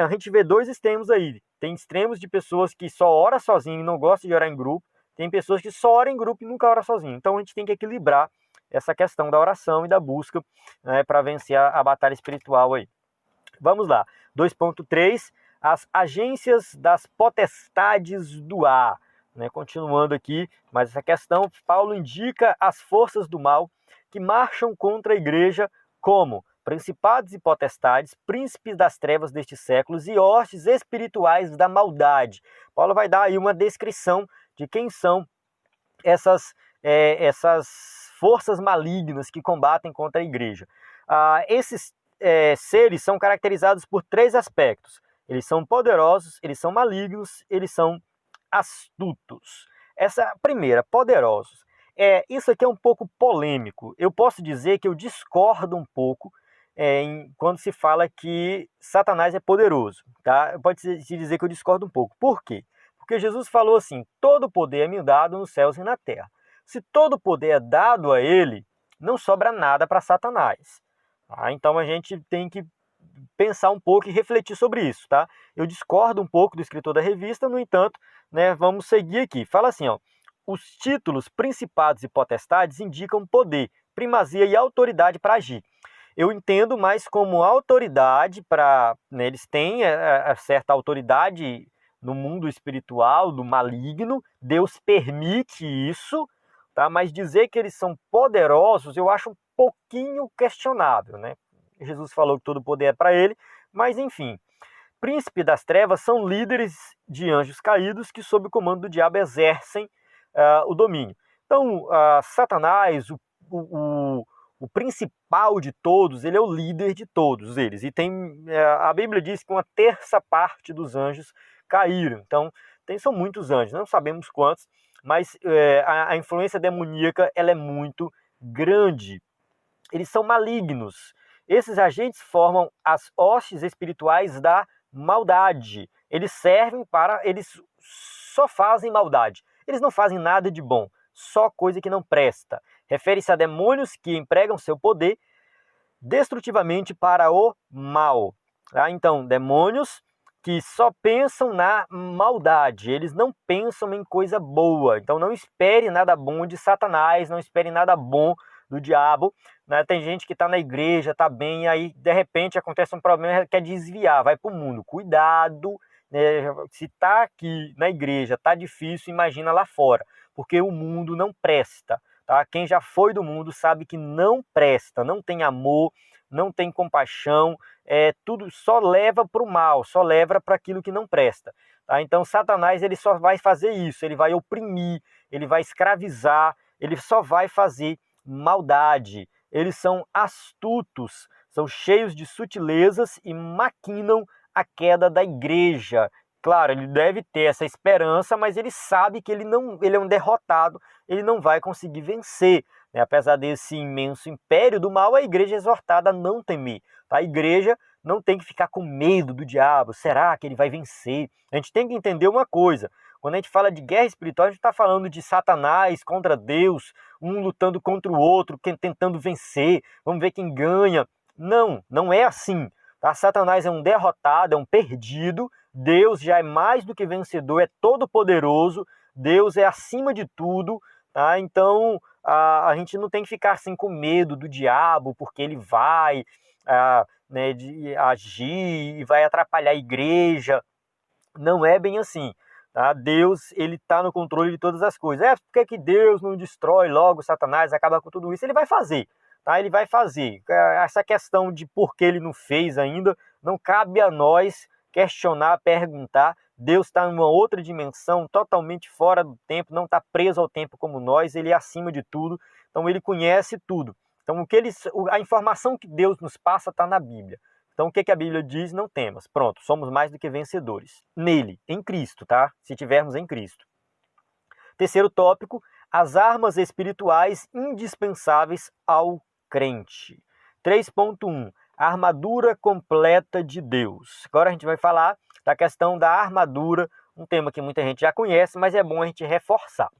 A gente vê dois extremos aí. Tem extremos de pessoas que só oram sozinho e não gostam de orar em grupo. Tem pessoas que só oram em grupo e nunca oram sozinho. Então a gente tem que equilibrar essa questão da oração e da busca, né, para vencer a batalha espiritual aí. Vamos lá. 2.3, as agências das potestades do ar. Né, continuando aqui, mas essa questão, Paulo indica as forças do mal que marcham contra a igreja como principados e potestades, príncipes das trevas destes séculos e hostes espirituais da maldade. Paulo vai dar aí uma descrição de quem são essas forças malignas que combatem contra a igreja. Esses seres são caracterizados por três aspectos. Eles são poderosos, eles são malignos, eles são astutos. Essa primeira, poderosos. Isso aqui é um pouco polêmico. Eu posso dizer que eu discordo um pouco quando se fala que Satanás é poderoso. Tá? Pode-se dizer que eu discordo um pouco. Por quê? Porque Jesus falou assim, todo poder é me dado nos céus e na terra. Se todo poder é dado a ele, não sobra nada para Satanás. Tá? Então a gente tem que pensar um pouco e refletir sobre isso, tá? Eu discordo um pouco do escritor da revista, no entanto, né, vamos seguir aqui. Fala assim, ó, os títulos principados e potestades indicam poder, primazia e autoridade para agir. Eu entendo mais como autoridade para, né, eles têm certa autoridade no mundo espiritual, do maligno, Deus permite isso, tá? Mas dizer que eles são poderosos, eu acho um pouquinho questionável, né? Jesus falou que todo poder é para ele, mas enfim. Príncipe das trevas são líderes de anjos caídos que, sob o comando do diabo, exercem o domínio. Então, Satanás, o principal de todos, ele é o líder de todos eles. E a Bíblia diz que uma terça parte dos anjos caíram. Então, são muitos anjos, não sabemos quantos, mas a influência demoníaca ela é muito grande. Eles são malignos. Esses agentes formam as hostes espirituais da maldade. Eles só fazem maldade. Eles não fazem nada de bom, só coisa que não presta. Refere-se a demônios que empregam seu poder destrutivamente para o mal. Tá? Então, demônios que só pensam na maldade, eles não pensam em coisa boa. Então não espere nada bom de Satanás, não espere nada bom do diabo, né? Tem gente que está na igreja, está bem, aí de repente acontece um problema, quer desviar, vai para o mundo. Cuidado, né? Se está aqui na igreja, está difícil, imagina lá fora, porque o mundo não presta. Tá? Quem já foi do mundo sabe que não presta, não tem amor, não tem compaixão, tudo só leva para o mal, só leva para aquilo que não presta. Tá? Então Satanás ele só vai fazer isso, ele vai oprimir, ele vai escravizar, ele só vai fazer maldade. Eles são astutos, são cheios de sutilezas e maquinam a queda da igreja. Claro, ele deve ter essa esperança, mas ele sabe que ele é um derrotado, ele não vai conseguir vencer. Né? Apesar desse imenso império do mal, a igreja é exortada a não temer. Tá? A igreja não tem que ficar com medo do diabo. Será que ele vai vencer? A gente tem que entender uma coisa. Quando a gente fala de guerra espiritual, a gente está falando de Satanás contra Deus, um lutando contra o outro, tentando vencer. Vamos ver quem ganha. Não, não é assim. Tá? Satanás é um derrotado, é um perdido. Deus já é mais do que vencedor, é todo poderoso. Deus é acima de tudo. Tá? Então, a gente não tem que ficar assim com medo do diabo, porque ele vai né, de agir e vai atrapalhar a igreja. Não é bem assim. Tá? Deus ele está no controle de todas as coisas. Por que Deus não destrói logo Satanás, acaba com tudo isso? Ele vai fazer. Tá? Ele vai fazer. Essa questão de por que ele não fez ainda, não cabe a nós questionar, perguntar. Deus está em uma outra dimensão, totalmente fora do tempo, não está preso ao tempo como nós, ele é acima de tudo, então ele conhece tudo. Então a informação que Deus nos passa está na Bíblia. Então o que a Bíblia diz? Não temas. Pronto, somos mais do que vencedores. Nele, em Cristo, tá? Se tivermos em Cristo. Terceiro tópico, as armas espirituais indispensáveis ao crente. 3.1, a armadura completa de Deus. Agora a gente vai falar da questão da armadura, um tema que muita gente já conhece, mas é bom a gente reforçar.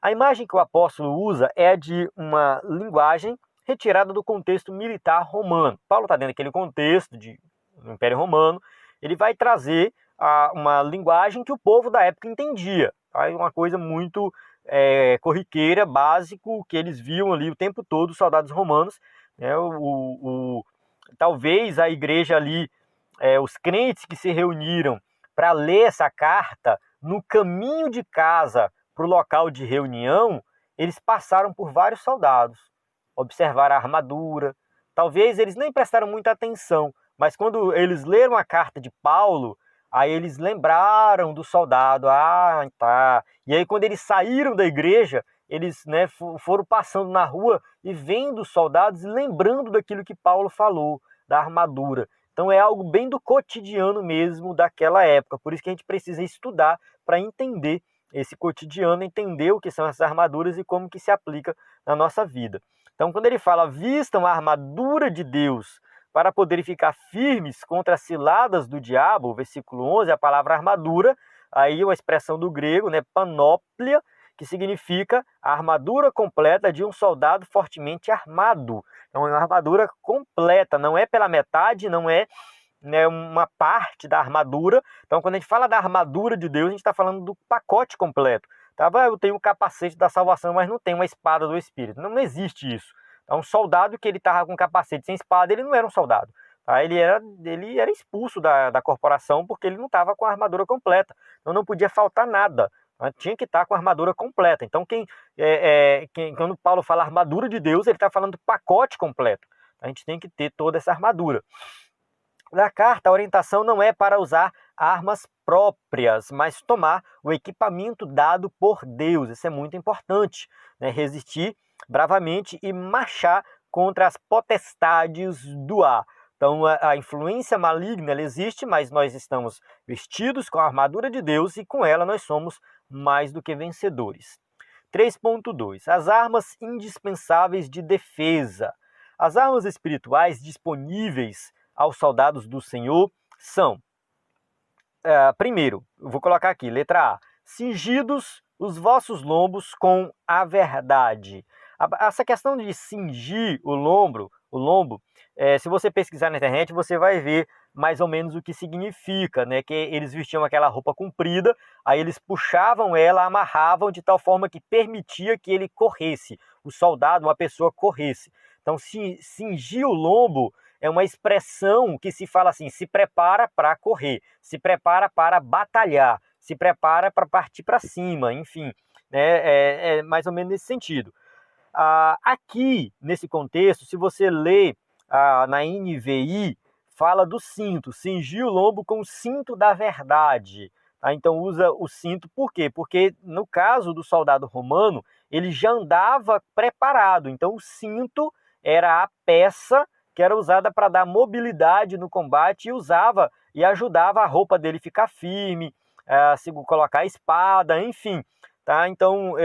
A imagem que o apóstolo usa é de uma linguagem retirada do contexto militar romano. Paulo está dentro daquele contexto do Império Romano, ele vai trazer uma linguagem que o povo da época entendia. Tá? Uma coisa muito corriqueira, básico, que eles viam ali o tempo todo, os soldados romanos. Né? Talvez a igreja ali, os crentes que se reuniram para ler essa carta, no caminho de casa para o local de reunião, eles passaram por vários soldados, observaram a armadura. Talvez eles nem prestaram muita atenção, mas quando eles leram a carta de Paulo, aí eles lembraram do soldado. Tá. E aí quando eles saíram da igreja, eles foram passando na rua e vendo os soldados e lembrando daquilo que Paulo falou, da armadura. Então é algo bem do cotidiano mesmo daquela época. Por isso que a gente precisa estudar para entender esse cotidiano, entender o que são essas armaduras e como que se aplica na nossa vida. Então quando ele fala, vistam a armadura de Deus para poderem ficar firmes contra as ciladas do diabo, versículo 11, a palavra armadura, aí uma expressão do grego, panóplia, que significa a armadura completa de um soldado fortemente armado. Então é uma armadura completa, não é pela metade, não é uma parte da armadura. Então quando a gente fala da armadura de Deus, a gente está falando do pacote completo. Tá? Eu tenho o capacete da salvação, mas não tenho uma espada do Espírito. Não existe isso. Então, um soldado que ele estava com capacete sem espada, ele não era um soldado. Tá? Ele era expulso da corporação porque ele não estava com a armadura completa. Então não podia faltar nada. Tinha que estar com a armadura completa. Então quando Paulo fala armadura de Deus, ele está falando do pacote completo. A gente tem que ter toda essa armadura. Na carta, a orientação não é para usar armas próprias, mas tomar o equipamento dado por Deus. Isso é muito importante. Resistir bravamente e marchar contra as potestades do ar. Então a influência maligna ela existe, mas nós estamos vestidos com a armadura de Deus e com ela nós somos mais do que vencedores. 3.2. As armas indispensáveis de defesa. As armas espirituais disponíveis aos soldados do Senhor são, primeiro, eu vou colocar aqui, letra A, cingidos os vossos lombos com a verdade. Essa questão de cingir o lombo, se você pesquisar na internet, você vai ver mais ou menos o que significa, né? Que eles vestiam aquela roupa comprida, aí eles puxavam ela, amarravam de tal forma que permitia que ele corresse, o soldado, uma pessoa corresse. Então, cingir o lombo é uma expressão que se fala assim, se prepara para correr, se prepara para batalhar, se prepara para partir para cima, enfim, né? É mais ou menos nesse sentido. Aqui, nesse contexto, se você lê na NVI, fala do cinto, cingir o lombo com o cinto da verdade. Tá? Então usa o cinto, por quê? Porque no caso do soldado romano, ele já andava preparado. Então o cinto era a peça que era usada para dar mobilidade no combate e ajudava a roupa dele ficar firme, colocar a espada, enfim. Tá? Então,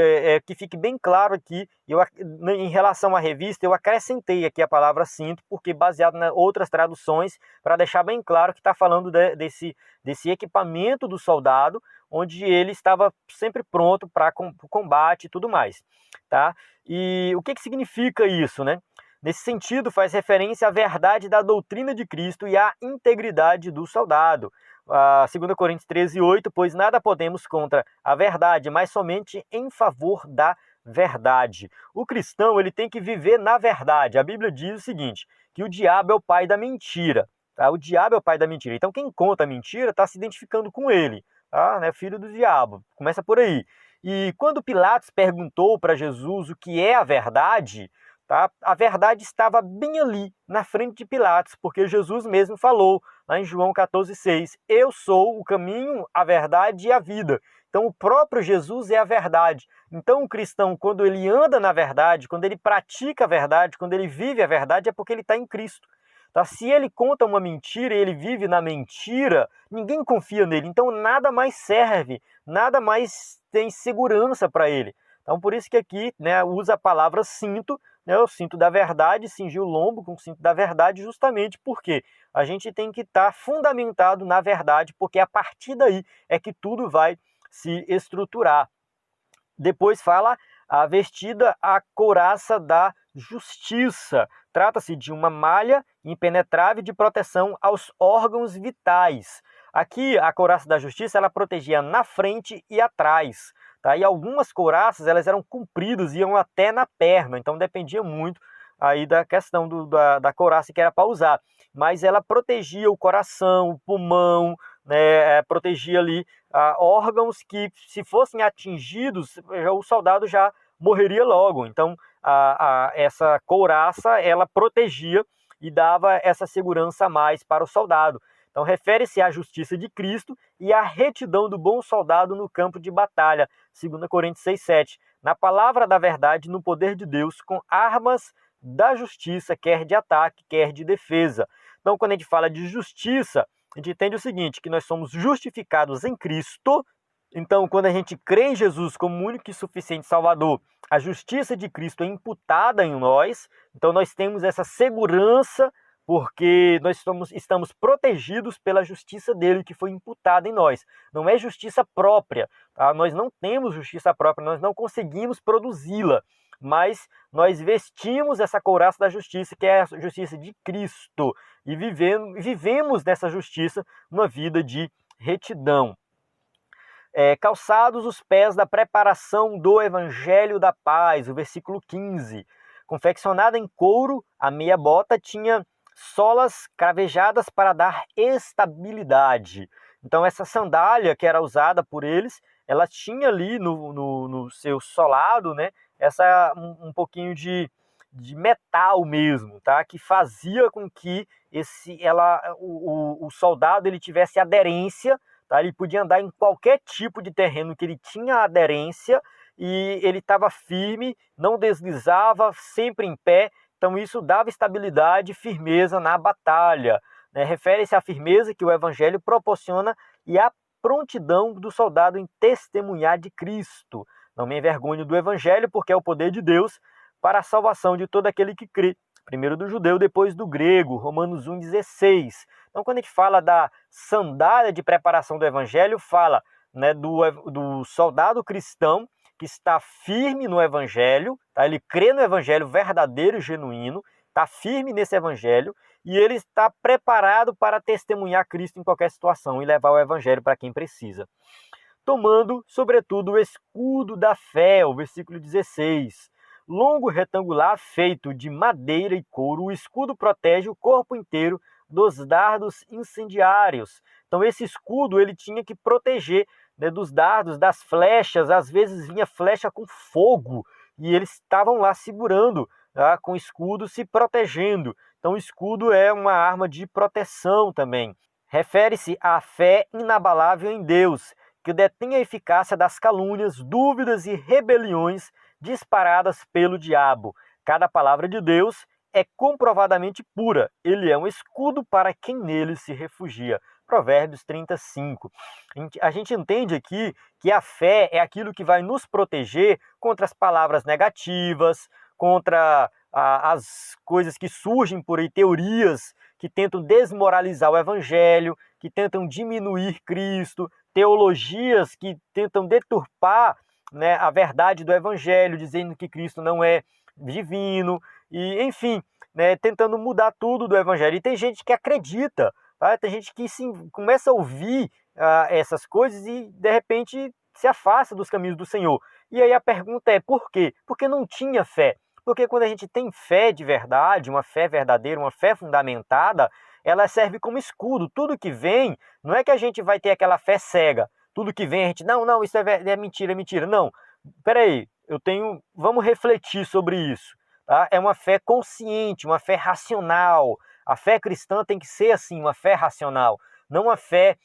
que fique bem claro aqui, em relação à revista, eu acrescentei aqui a palavra cinto, porque baseado em outras traduções, para deixar bem claro que está falando desse equipamento do soldado, onde ele estava sempre pronto para o combate e tudo mais. Tá? E o que significa isso, né? Nesse sentido, faz referência à verdade da doutrina de Cristo e à integridade do soldado. 2 Coríntios 13:8, pois nada podemos contra a verdade, mas somente em favor da verdade. O cristão ele tem que viver na verdade. A Bíblia diz o seguinte, que o diabo é o pai da mentira. Tá? O diabo é o pai da mentira. Então quem conta a mentira está se identificando com ele. Tá? Né? Filho do diabo. Começa por aí. E quando Pilatos perguntou para Jesus o que é a verdade, tá? A verdade estava bem ali, na frente de Pilatos, porque Jesus mesmo falou, lá em João 14,6, eu sou o caminho, a verdade e a vida. Então o próprio Jesus é a verdade. Então o cristão, quando ele anda na verdade, quando ele pratica a verdade, quando ele vive a verdade, é porque ele está em Cristo. Tá? Se ele conta uma mentira e ele vive na mentira, ninguém confia nele. Então nada mais serve, nada mais tem segurança para ele. Então por isso que aqui, né, usa a palavra cinto, né, o cinto da verdade, cingir o lombo com o cinto da verdade, justamente porque a gente tem que estar fundamentado na verdade, porque a partir daí é que tudo vai se estruturar. Depois fala a vestida a couraça da justiça. Trata-se de uma malha impenetrável de proteção aos órgãos vitais. Aqui, a couraça da justiça, ela protegia na frente e atrás. Tá? E algumas couraças, elas eram compridas, iam até na perna, então dependia muito aí da questão da couraça que era para usar. Mas ela protegia o coração, o pulmão, né? Protegia ali órgãos que, se fossem atingidos, o soldado já morreria logo. Então, essa couraça, ela protegia e dava essa segurança a mais para o soldado. Então, refere-se à justiça de Cristo e à retidão do bom soldado no campo de batalha, 2 Coríntios 6,7. Na palavra da verdade, no poder de Deus, com armas da justiça, quer de ataque, quer de defesa. Então, quando a gente fala de justiça, a gente entende o seguinte, que nós somos justificados em Cristo. Então, quando a gente crê em Jesus como único e suficiente Salvador, a justiça de Cristo é imputada em nós. Então, nós temos essa segurança porque nós estamos protegidos pela justiça dele que foi imputada em nós. Não é justiça própria, tá? Nós não temos justiça própria, nós não conseguimos produzi-la, mas nós vestimos essa couraça da justiça, que é a justiça de Cristo, e vivemos nessa justiça uma vida de retidão. Calçados os pés da preparação do Evangelho da Paz, o versículo 15. Confeccionada em couro, a meia bota tinha solas cravejadas para dar estabilidade. Então essa sandália que era usada por eles, ela tinha ali no seu solado, né, um pouquinho de metal mesmo, tá? Que fazia com que o soldado ele tivesse aderência, tá? Ele podia andar em qualquer tipo de terreno que ele tinha aderência e ele estava firme, não deslizava, sempre em pé. Então isso dava estabilidade e firmeza na batalha, né? Refere-se à firmeza que o Evangelho proporciona e à prontidão do soldado em testemunhar de Cristo. Não me envergonho do Evangelho, porque é o poder de Deus para a salvação de todo aquele que crê. Primeiro do judeu, depois do grego, Romanos 1,16. Então, quando a gente fala da sandália de preparação do Evangelho, fala, né, do soldado cristão que está firme no Evangelho, tá? Ele crê no Evangelho verdadeiro e genuíno, está firme nesse Evangelho, e ele está preparado para testemunhar Cristo em qualquer situação e levar o evangelho para quem precisa. Tomando, sobretudo, o escudo da fé, o versículo 16. Longo retangular feito de madeira e couro, o escudo protege o corpo inteiro dos dardos incendiários. Então esse escudo ele tinha que proteger, né, dos dardos, das flechas. Às vezes vinha flecha com fogo e eles estavam lá segurando, tá, com o escudo, se protegendo. Então o escudo é uma arma de proteção também. Refere-se à fé inabalável em Deus, que detém a eficácia das calúnias, dúvidas e rebeliões disparadas pelo diabo. Cada palavra de Deus é comprovadamente pura. Ele é um escudo para quem nele se refugia. Provérbios 35. A gente entende aqui que a fé é aquilo que vai nos proteger contra as palavras negativas, contra as coisas que surgem por aí, teorias que tentam desmoralizar o evangelho, que tentam diminuir Cristo, teologias que tentam deturpar, né, a verdade do evangelho, dizendo que Cristo não é divino, e enfim, né, tentando mudar tudo do evangelho. E tem gente que acredita, tá? Tem gente que começa a ouvir essas coisas e de repente se afasta dos caminhos do Senhor. E aí a pergunta é por quê? Porque não tinha fé. Porque quando a gente tem fé de verdade, uma fé verdadeira, uma fé fundamentada, ela serve como escudo. Tudo que vem, não é que a gente vai ter aquela fé cega. Tudo que vem a gente, não, isso é mentira, é mentira. Não, peraí, vamos refletir sobre isso. Tá? É uma fé consciente, uma fé racional. A fé cristã tem que ser assim, uma fé racional. Não uma fé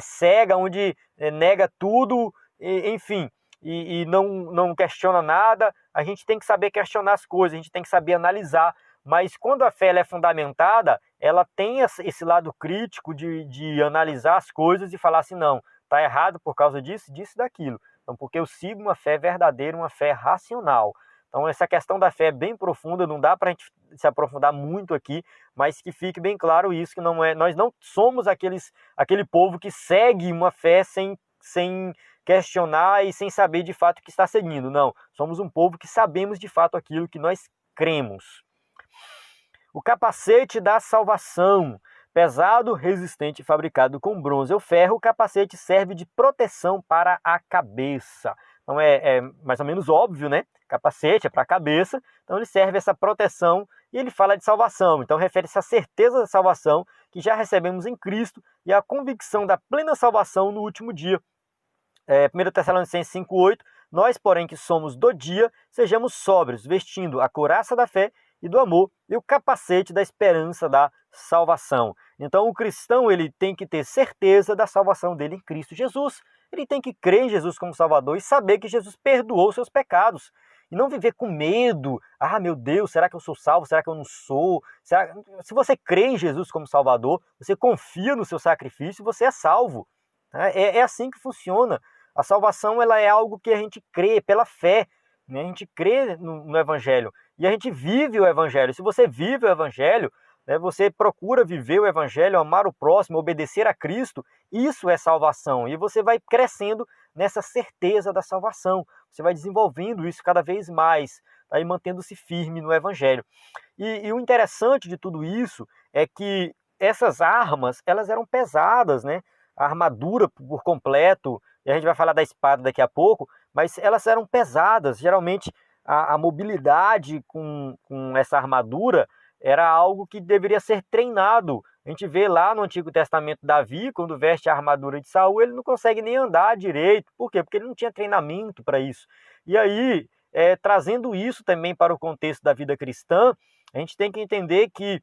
cega, onde nega tudo, enfim, e não questiona nada. A gente tem que saber questionar as coisas, a gente tem que saber analisar. Mas quando a fé ela é fundamentada, ela tem esse lado crítico de analisar as coisas e falar assim, não, está errado por causa disso, disso e daquilo. Então, porque eu sigo uma fé verdadeira, uma fé racional. Então, essa questão da fé é bem profunda, não dá para a gente se aprofundar muito aqui, mas que fique bem claro isso, que nós não somos aquele povo que segue uma fé sem questionar e sem saber de fato o que está seguindo. Não, somos um povo que sabemos de fato aquilo que nós cremos. O capacete da salvação. Pesado, resistente, fabricado com bronze ou ferro, o capacete serve de proteção para a cabeça. Então é mais ou menos óbvio, né? Capacete é para a cabeça, então ele serve essa proteção e ele fala de salvação. Então refere-se à certeza da salvação que já recebemos em Cristo e à convicção da plena salvação no último dia. 1 Tessalonicenses 5,8, nós, porém, que somos do dia, sejamos sóbrios, vestindo a couraça da fé e do amor e o capacete da esperança da salvação. Então o cristão ele tem que ter certeza da salvação dele em Cristo Jesus. Ele tem que crer em Jesus como Salvador e saber que Jesus perdoou seus pecados. E não viver com medo. Ah, meu Deus, será que eu sou salvo? Será que eu não sou? Se você crê em Jesus como Salvador, você confia no seu sacrifício, você é salvo. É assim que funciona. A salvação ela é algo que a gente crê pela fé, né? A gente crê no Evangelho e a gente vive o Evangelho. Se você vive o Evangelho, né, você procura viver o Evangelho, amar o próximo, obedecer a Cristo, isso é salvação. E você vai crescendo nessa certeza da salvação. Você vai desenvolvendo isso cada vez mais, tá? E mantendo-se firme no Evangelho. E o interessante de tudo isso é que essas armas elas eram pesadas, né? A armadura por completo, e a gente vai falar da espada daqui a pouco, mas elas eram pesadas. Geralmente a mobilidade com essa armadura era algo que deveria ser treinado. A gente vê lá no Antigo Testamento Davi, quando veste a armadura de Saul, ele não consegue nem andar direito. Por quê? Porque ele não tinha treinamento para isso. E aí, trazendo isso também para o contexto da vida cristã, a gente tem que entender que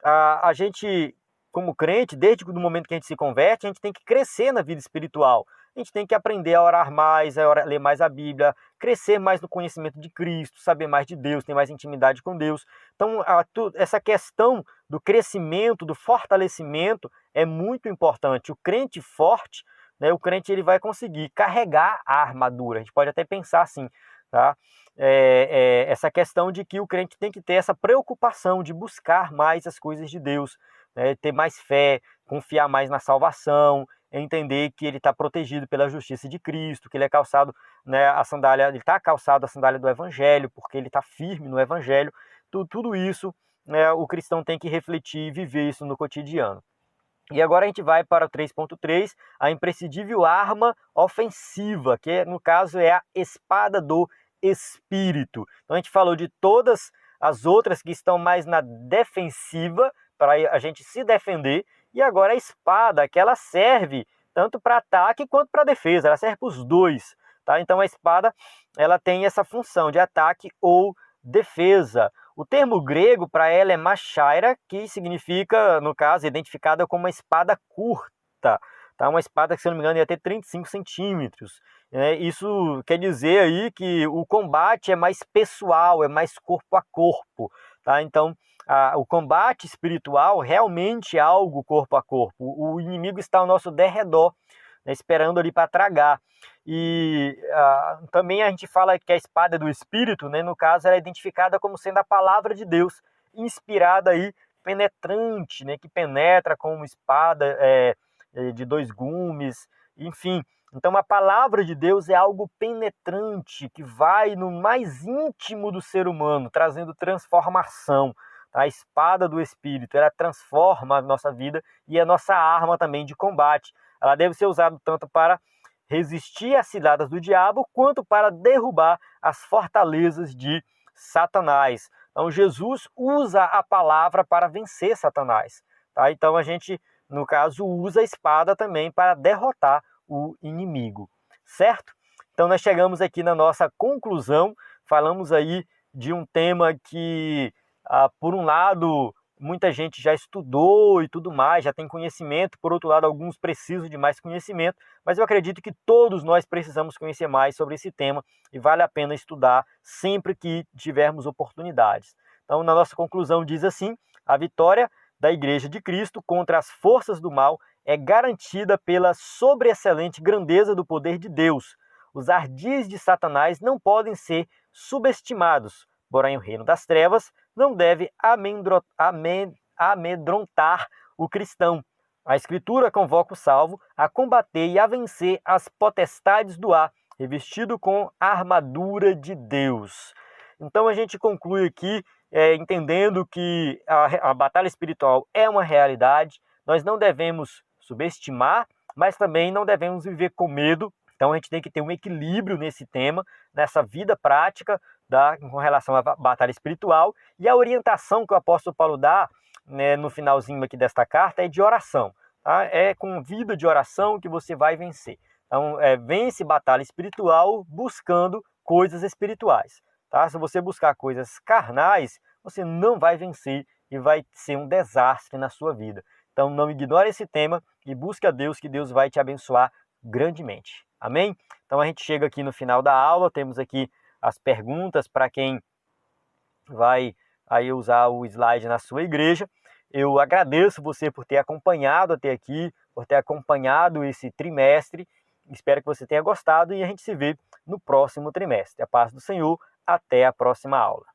a gente, como crente, desde o momento que a gente se converte, a gente tem que crescer na vida espiritual. A gente tem que aprender a orar mais, ler mais a Bíblia, crescer mais no conhecimento de Cristo, saber mais de Deus, ter mais intimidade com Deus. Então, essa questão do crescimento, do fortalecimento é muito importante. O crente forte, né, o crente ele vai conseguir carregar a armadura. A gente pode até pensar assim, tá? Essa questão de que o crente tem que ter essa preocupação de buscar mais as coisas de Deus, né, ter mais fé, confiar mais na salvação, entender que ele está protegido pela justiça de Cristo, que ele é calçado, né, ele está calçado a sandália do Evangelho, porque ele está firme no Evangelho. Tudo isso o cristão tem que refletir e viver isso no cotidiano. E agora a gente vai para o 3.3, a imprescindível arma ofensiva, que no caso é a espada do Espírito. Então a gente falou de todas as outras que estão mais na defensiva, para a gente se defender, e agora a espada, que ela serve tanto para ataque quanto para defesa, ela serve para os dois. Tá? Então a espada ela tem essa função de ataque ou defesa. O termo grego para ela é machaira, que significa, no caso, identificada como uma espada curta. Tá? Uma espada que, se eu não me engano, ia ter 35 centímetros. Isso quer dizer aí que o combate é mais pessoal, é mais corpo a corpo. Tá? Então, o combate espiritual realmente é algo corpo a corpo. O inimigo está ao nosso derredor, né, esperando ali para tragar. E também a gente fala que a espada do Espírito, né, no caso, ela é identificada como sendo a palavra de Deus, inspirada aí, penetrante, né, que penetra como espada de dois gumes, enfim. Então a palavra de Deus é algo penetrante, que vai no mais íntimo do ser humano, trazendo transformação. A espada do Espírito, ela transforma a nossa vida e é a nossa arma também de combate. Ela deve ser usada tanto para resistir às ciladas do diabo, quanto para derrubar as fortalezas de Satanás. Então Jesus usa a palavra para vencer Satanás. Tá? Então a gente, no caso, usa a espada também para derrotar o inimigo. Certo? Então nós chegamos aqui na nossa conclusão, falamos aí de um tema que, por um lado, muita gente já estudou e tudo mais, já tem conhecimento, por outro lado, alguns precisam de mais conhecimento, mas eu acredito que todos nós precisamos conhecer mais sobre esse tema e vale a pena estudar sempre que tivermos oportunidades. Então, na nossa conclusão diz assim: a vitória da Igreja de Cristo contra as forças do mal é garantida pela sobreexcelente grandeza do poder de Deus. Os ardis de Satanás não podem ser subestimados, porém o reino das trevas não deve amedrontar o cristão. A Escritura convoca o salvo a combater e a vencer as potestades do ar, revestido com a armadura de Deus. Então a gente conclui aqui, entendendo que a batalha espiritual é uma realidade, nós não devemos subestimar, mas também não devemos viver com medo. Então a gente tem que ter um equilíbrio nesse tema, nessa vida prática, com relação à batalha espiritual, e a orientação que o apóstolo Paulo dá, né, no finalzinho aqui desta carta é de oração. Tá? É com vida de oração que você vai vencer. Então, vence batalha espiritual buscando coisas espirituais. Tá? Se você buscar coisas carnais, você não vai vencer e vai ser um desastre na sua vida. Então não ignore esse tema e busque a Deus, que Deus vai te abençoar grandemente. Amém? Então a gente chega aqui no final da aula, temos aqui as perguntas para quem vai aí usar o slide na sua igreja. Eu agradeço você por ter acompanhado até aqui, por ter acompanhado esse trimestre. Espero que você tenha gostado e a gente se vê no próximo trimestre. A paz do Senhor, até a próxima aula.